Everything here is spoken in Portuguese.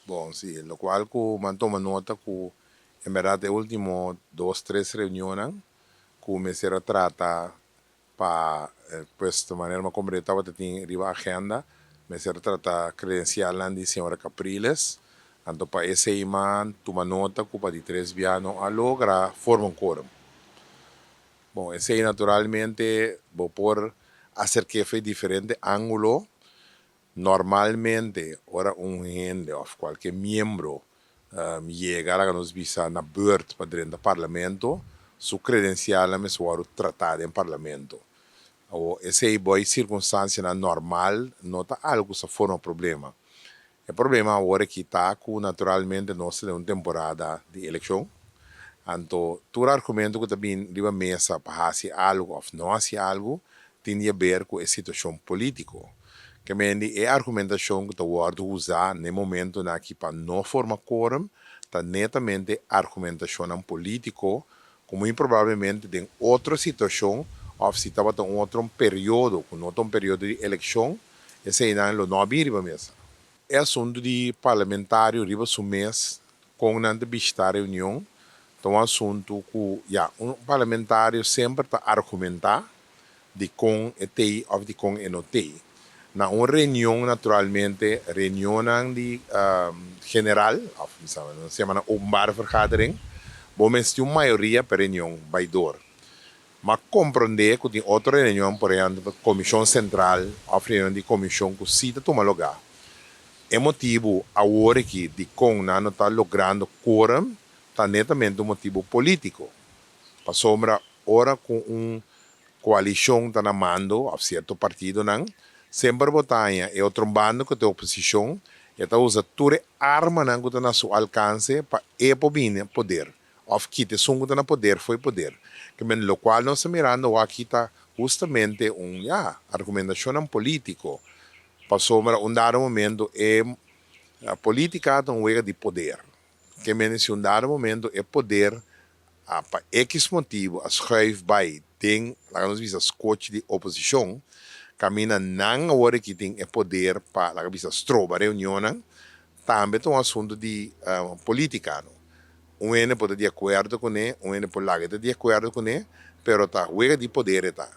Bom, sí, lo cual que man toma nota que en verdad de último dos, tres reuniones que me se trata para pues de manera más completa que tiene arriba agenda me se trata credencial de señora Capriles tanto para ese imán toma nota que para de tres vianos a lograr forma un quórum. Bom, esse naturalmente vou por hacer que fue diferente ángulo. Normalmente, ora gente of qualquer miembro llegar a nos visa na beurt para dentro do parlamento, su credencial é mesmo tratada em parlamento. Ou essa é boa circunstância normal, não está algo que forma problema. O problema agora é que está com naturalmente nós temos uma temporada de eleição. Então, todo argumento que também riba mesa para fazer algo ou não fazer algo tem a ver com a situação política. Que mendi é a argumentação que está sendo usada no momento na que para não formar quórum, está netamente argumentação político, como provavelmente em outra situação, ou se estava em outro período, com outro período de eleição, esse não é o nome riba mesa. É assunto de parlamentário riba mês com a vista reunião. Então, um assunto que parlamentário sempre está argumentar de com e tem ou de com e não tem. Na uma reunião, naturalmente, reunião de general, of se chama openbare vergadering, bom, mas tem uma maioria para reunião, baidor. Mas compreender que tem outra reunião, por exemplo, comissão central, ou reunião de comissão que cita toma lugar. É motivo agora que de com não está logrando quórum, está netamente um motivo político. Para sombra, ora com coalição está na mando, a certo partido, não, sempre botanha é outro bando que tem oposição, e está usando toda arma que está na seu alcance para poder. Ou que te sungo está na poder, foi poder. Que men lo qual nós mirando aqui está justamente argumentação político. Para sombra, dado momento a política é uma de poder. Que men um dado momento é poder para X motivo, a schuif bij tem, nós visa coach de oposição, camina não agora que tem poder para nós visa stroba reunião, também é um assunto de política. Ene pode de acordo com ele, ene pode estar de acordo com ele, pero tá juega de poder está.